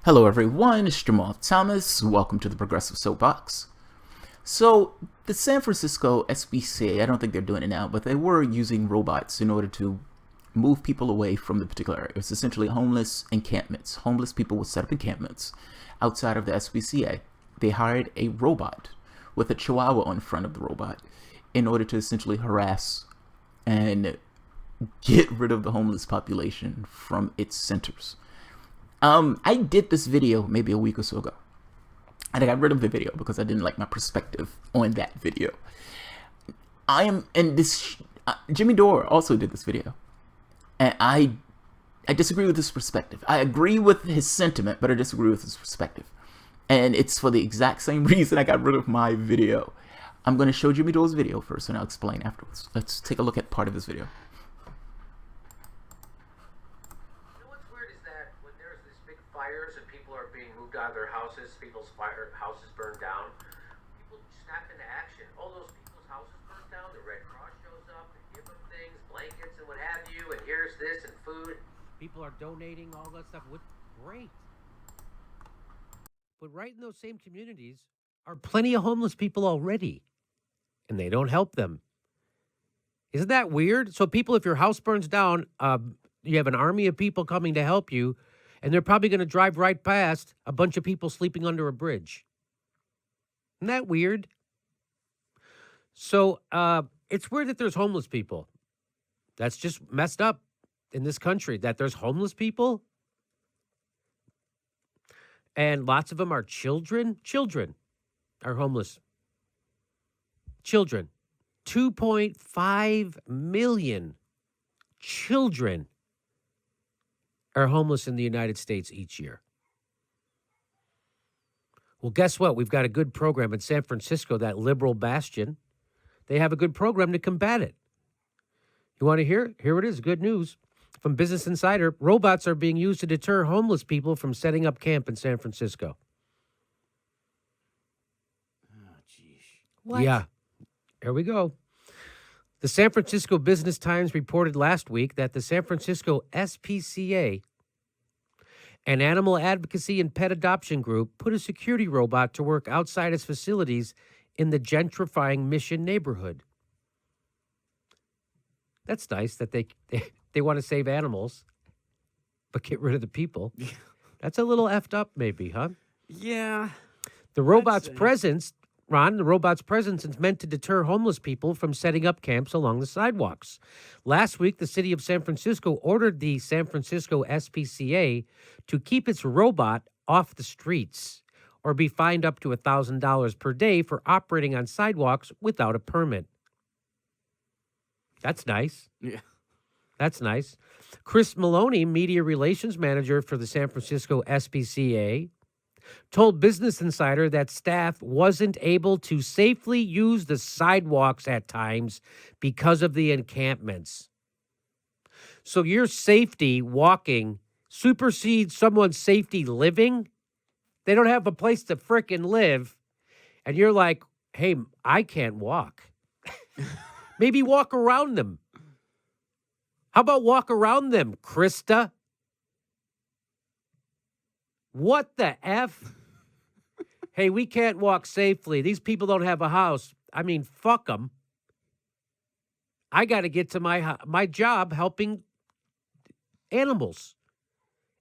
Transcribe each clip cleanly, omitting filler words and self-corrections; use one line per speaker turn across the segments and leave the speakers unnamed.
Hello everyone, it's Jamal Thomas. Welcome to the Progressive Soapbox. So, the San Francisco SPCA, I don't think they're doing it now, but they were using robots in order to move people away from the particular area. It's essentially homeless encampments. Homeless people would set up encampments outside of the SPCA. They hired a robot with a chihuahua on front of the robot in order to essentially harass and get rid of the homeless population from its centers. I did this video maybe a week or so ago, and I got rid of the video because I didn't like my perspective on that video. Jimmy Dore also did this video, and I disagree with his perspective. I agree with his sentiment, but I disagree with his perspective, and it's for the exact same reason I got rid of my video. I'm going to show Jimmy Dore's video first, and I'll explain afterwards. Let's take a look at part of his video.
Fires and people are being moved out of their houses, people's houses burned down. People snap into action. All those people's houses burned down, the Red Cross shows up and give them things, blankets and what have you, and here's this and food. People are donating all that stuff. Great. But right in those same communities are plenty of homeless people already, and they don't help them. Isn't that weird? So people, if your house burns down, you have an army of people coming to help you, and they're probably going to drive right past a bunch of people sleeping under a bridge. Isn't that weird? So it's weird that there's homeless people. That's just messed up in this country, that there's homeless people. And lots of them are children. Children are homeless. Children. 2.5 million children are homeless in the United States each year. Well, guess what? We've got a good program in San Francisco, that liberal bastion. They have a good program to combat it. You want to hear it? Here it is, good news. From Business Insider, robots are being used to deter homeless people from setting up camp in San Francisco.
Oh, geez. What?
Yeah. Here we go. The San Francisco Business Times reported last week that the San Francisco SPCA, an animal advocacy and pet adoption group, put a security robot to work outside its facilities in the gentrifying Mission neighborhood. That's nice that they want to save animals, but get rid of the people. That's a little effed up, maybe, huh?
Yeah.
The robot's presence is meant to deter homeless people from setting up camps along the sidewalks. Last week, the city of San Francisco ordered the San Francisco SPCA to keep its robot off the streets or be fined up to $1,000 per day for operating on sidewalks without a permit. That's nice.
Yeah.
That's nice. Chris Maloney, media relations manager for the San Francisco SPCA, told Business Insider that staff wasn't able to safely use the sidewalks at times because of the encampments. So your safety walking supersedes someone's safety living? They don't have a place to frickin' live, and you're like, hey, I can't walk. Maybe walk around them. How about walk around them, Krista? What the F? Hey, we can't walk safely. These people don't have a house. I mean, fuck them. I got to get to my job helping animals.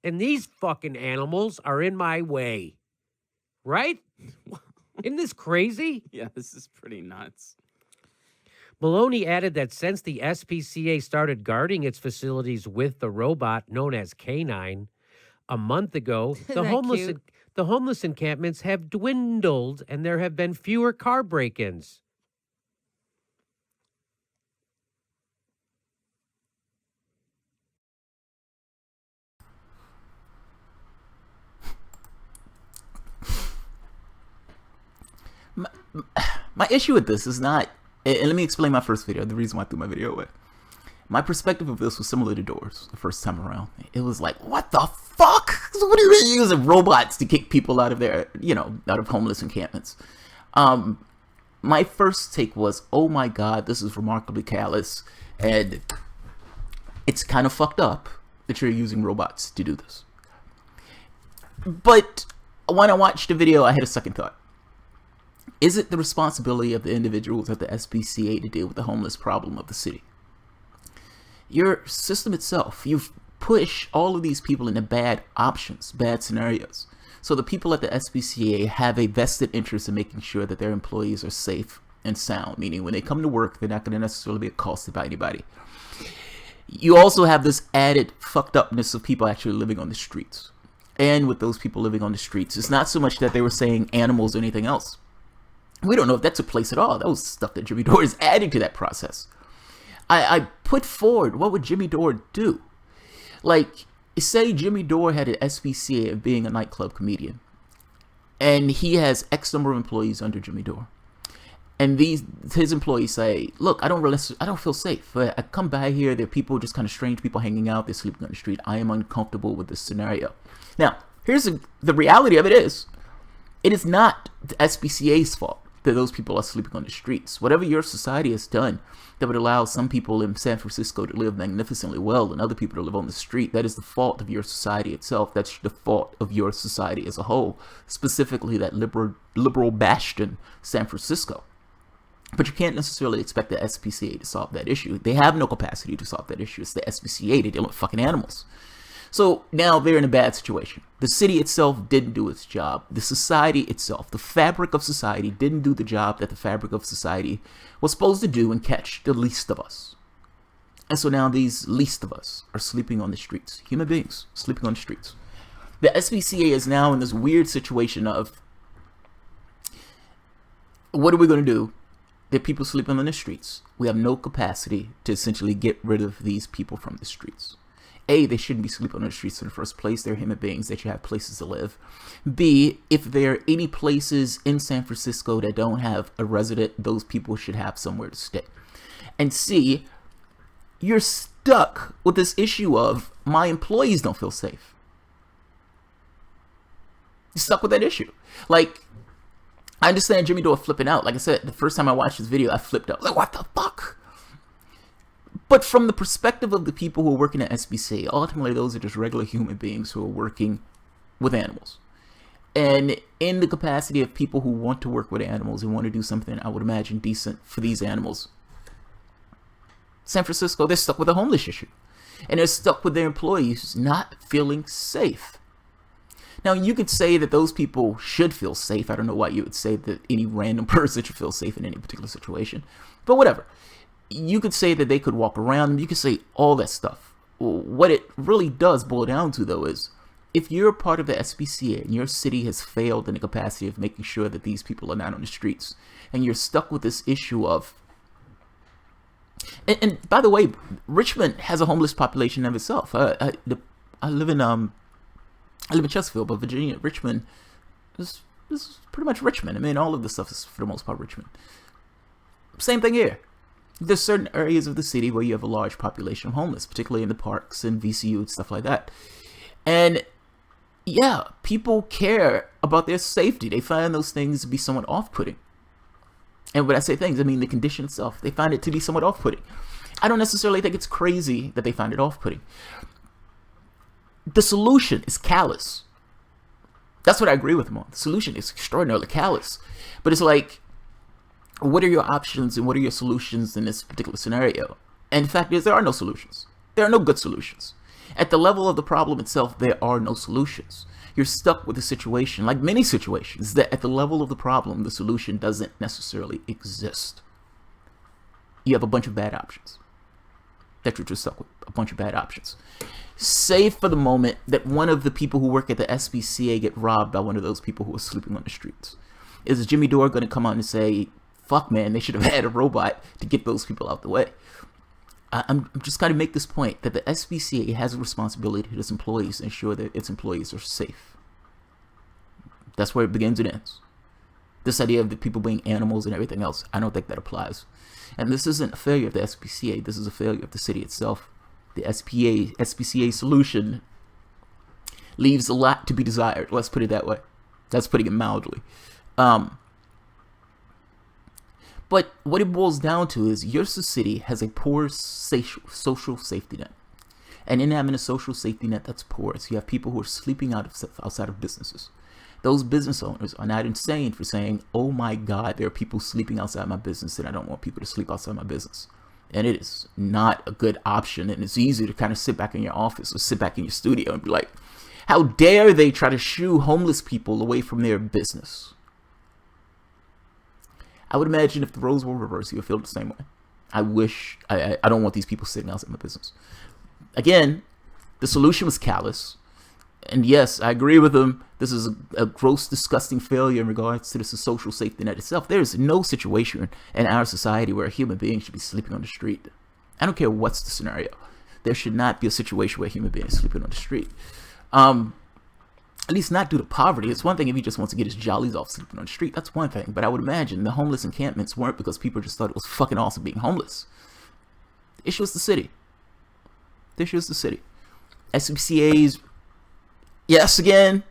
And these fucking animals are in my way. Right? Isn't this crazy?
Yeah, this is pretty nuts.
Maloney added that since the SPCA started guarding its facilities with the robot known as K9 a month ago, the homeless encampments have dwindled and there have been fewer car break-ins.
My issue with this is not, and let me explain my first video, the reason why I threw my video away. My perspective of this was similar to Dore's the first time around. It was like, what the fuck? What are you using robots to kick people out of their, out of homeless encampments? My first take was, oh my God, this is remarkably callous. And it's kind of fucked up that you're using robots to do this. But when I watched the video, I had a second thought. Is it the responsibility of the individuals at the SPCA to deal with the homeless problem of the city? Your system itself, you've pushed all of these people into bad options, bad scenarios. So the people at the SPCA have a vested interest in making sure that their employees are safe and sound, meaning when they come to work, they're not going to necessarily be accosted by anybody. You also have this added fucked upness of people actually living on the streets. And with those people living on the streets, it's not so much that they were saying animals or anything else. We don't know if that took place at all. That was stuff that Jimmy Dore is adding to that process. I put forward, what would Jimmy Dore do? Like, say Jimmy Dore had an SPCA of being a nightclub comedian, and he has X number of employees under Jimmy Dore. And his employees say, look, I don't feel safe. I come by here, there are people, just kind of strange people hanging out, they're sleeping on the street. I am uncomfortable with this scenario. Now, here's the reality of it is not the SPCA's fault that those people are sleeping on the streets. Whatever your society has done that would allow some people in San Francisco to live magnificently well and other people to live on the street, that is the fault of your society itself. That's the fault of your society as a whole, specifically that liberal bastion, San Francisco. But you can't necessarily expect the SPCA to solve that issue. They have no capacity to solve that issue. It's the SPCA. They deal with fucking animals. So now they're in a bad situation. The city itself didn't do its job. The society itself, the fabric of society, didn't do the job that the fabric of society was supposed to do and catch the least of us. And so now these least of us are sleeping on the streets. Human beings sleeping on the streets. The SPCA is now in this weird situation of, what are we going to do? There are people sleeping on the streets. We have no capacity to essentially get rid of these people from the streets. A, they shouldn't be sleeping on the streets in the first place. They're human beings. They should have places to live. B, if there are any places in San Francisco that don't have a resident, those people should have somewhere to stay. And C, you're stuck with this issue of my employees don't feel safe. You're stuck with that issue. Like, I understand Jimmy Dore flipping out. Like I said, the first time I watched this video, I flipped out. Like, what the fuck? But from the perspective of the people who are working at SPCA, ultimately those are just regular human beings who are working with animals. And in the capacity of people who want to work with animals and want to do something, I would imagine, decent for these animals, San Francisco, they're stuck with a homeless issue. And they're stuck with their employees not feeling safe. Now, you could say that those people should feel safe. I don't know why you would say that any random person should feel safe in any particular situation. But whatever. You could say that they could walk around. You could say all that stuff. What it really does boil down to, though, is if you're part of the SPCA and your city has failed in the capacity of making sure that these people are not on the streets, and you're stuck with this issue of... And by the way, Richmond has a homeless population of itself. I live in Chesterfield, but Virginia, Richmond is pretty much Richmond. I mean, all of this stuff is for the most part Richmond. Same thing here. There's certain areas of the city where you have a large population of homeless, particularly in the parks and VCU and stuff like that. And yeah, people care about their safety. They find those things to be somewhat off-putting. And when I say things, I mean the condition itself. They find it to be somewhat off-putting. I don't necessarily think it's crazy that they find it off-putting. The solution is callous. That's what I agree with him on. The solution is extraordinarily callous. But it's like, what are your options and what are your solutions in this particular scenario? And the fact is, there are no solutions. There are no good solutions. At the level of the problem itself, there are no solutions. You're stuck with a situation, like many situations, that at the level of the problem, the solution doesn't necessarily exist. You have a bunch of bad options. That you're just stuck with a bunch of bad options. Say for the moment that one of the people who work at the SPCA get robbed by one of those people who are sleeping on the streets. Is Jimmy Dore going to come out and say, fuck man, they should have had a robot to get those people out the way? I'm just going to make this point that the SPCA has a responsibility to its employees to ensure that its employees are safe. That's where it begins and ends. This idea of the people being animals and everything else, I don't think that applies. And this isn't a failure of the SPCA. This is a failure of the city itself. The SPCA solution leaves a lot to be desired. Let's put it that way. That's putting it mildly. But what it boils down to is your city has a poor social safety net. and in having a social safety net that's porous, you have people who are sleeping outside of businesses. Those business owners are not insane for saying, oh my God, there are people sleeping outside my business and I don't want people to sleep outside my business. And it is not a good option. And it's easy to kind of sit back in your office or sit back in your studio and be like, how dare they try to shoo homeless people away from their business? I would imagine if the roles were reversed, you would feel the same way. I don't want these people sitting outside my business. Again, the solution was Callous. And yes, I agree with him. This is a gross, disgusting failure in regards to the social safety net itself. There is no situation in our society where a human being should be sleeping on the street. I don't care what's the scenario. There should not be a situation where a human being is sleeping on the street. At least not due to poverty. It's one thing if he just wants to get his jollies off sleeping on the street. That's one thing. But I would imagine the homeless encampments weren't because people just thought it was fucking awesome being homeless. The issue is the city. The issue is the city. SPCA's, yes, again,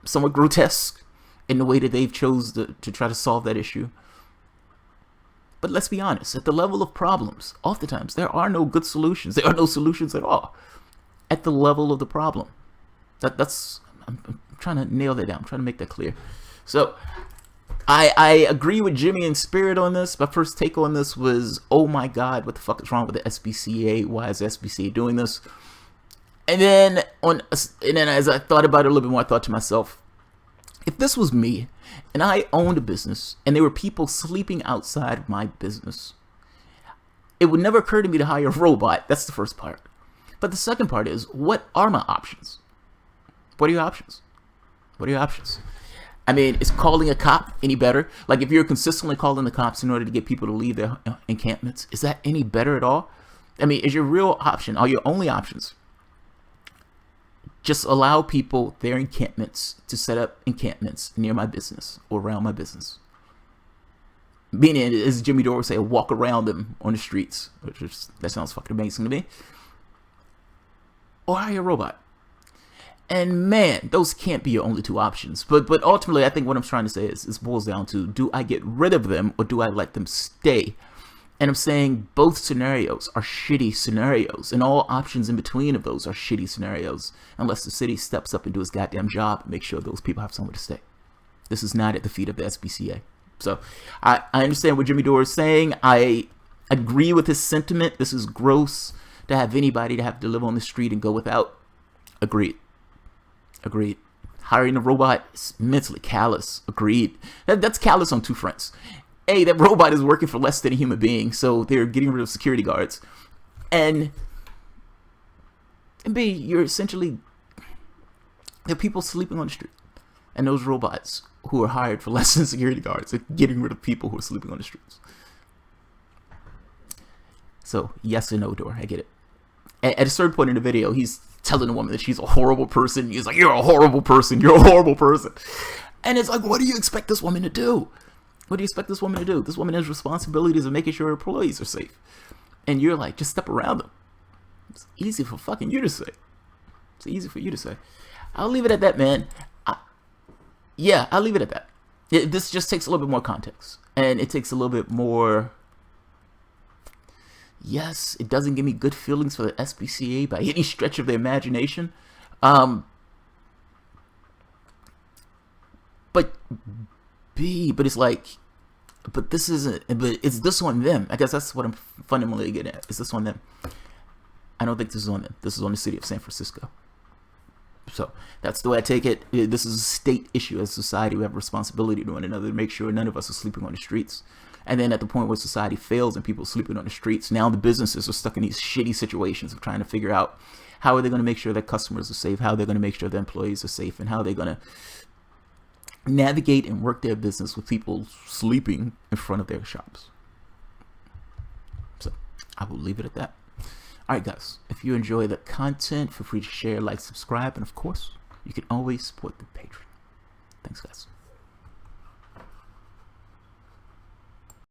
somewhat grotesque in the way that they've chose to try to solve that issue. But let's be honest, at the level of problems, oftentimes there are no good solutions. There are no solutions at all. At the level of the problem. I'm trying to nail that down. I'm trying to make that clear. So I agree with Jimmy in spirit on this. My first take on this was, oh my God, what the fuck is wrong with the SPCA? Why is the SPCA doing this? And then as I thought about it a little bit more, I thought to myself, if this was me and I owned a business and there were people sleeping outside of my business, it would never occur to me to hire a robot. That's the first part. But the second part is, what are my options? What are your options? What are your options? I mean, is calling a cop any better? Like, if you're consistently calling the cops in order to get people to leave their encampments, is that any better at all? I mean, is your real option, are your only options, just allow people their encampments to set up encampments near my business or around my business? Meaning, as Jimmy Dore would say, walk around them on the streets, that sounds fucking amazing to me. Or hire a robot. And man, those can't be your only two options. But ultimately, I think what I'm trying to say is, it boils down to, do I get rid of them or do I let them stay? And I'm saying both scenarios are shitty scenarios, and all options in between of those are shitty scenarios, unless the city steps up and do its goddamn job and make sure those people have somewhere to stay. This is not at the feet of the SPCA. So I understand what Jimmy Dore is saying. I agree with his sentiment. This is gross to have anybody to have to live on the street and go without. Agreed. Hiring a robot is mentally callous. Agreed. That's callous on two fronts. A, that robot is working for less than a human being, so they're getting rid of security guards. And B, you're essentially, there are people sleeping on the street. And those robots who are hired for less than security guards are getting rid of people who are sleeping on the streets. So, yes and no, Dore, I get it. At a certain point in the video, he's telling the woman that she's a horrible person. He's like, you're a horrible person. You're a horrible person. And it's like, what do you expect this woman to do? What do you expect this woman to do? This woman has responsibilities of making sure her employees are safe. And you're like, just step around them. It's easy for fucking you to say. It's easy for you to say. I'll leave it at that, man. Yeah, I'll leave it at that. This just takes a little bit more context. And it takes a little bit more... Yes, it doesn't give me good feelings for the SPCA by any stretch of the imagination. But it's like, but this isn't, but it's this on them. I guess that's what I'm fundamentally getting at. Is this on them? I don't think this is on them. This is on the city of San Francisco. So that's the way I take it. This is a state issue. As a society, we have a responsibility to one another to make sure none of us are sleeping on the streets. And then at the point where society fails and people are sleeping on the streets, now the businesses are stuck in these shitty situations of trying to figure out how are they going to make sure that customers are safe, how they're going to make sure their employees are safe, and how they're going to navigate and work their business with people sleeping in front of their shops. So I will leave it at that. All right, guys, if you enjoy the content, feel free to share, like, subscribe, and of course, you can always support the Patreon. Thanks, guys.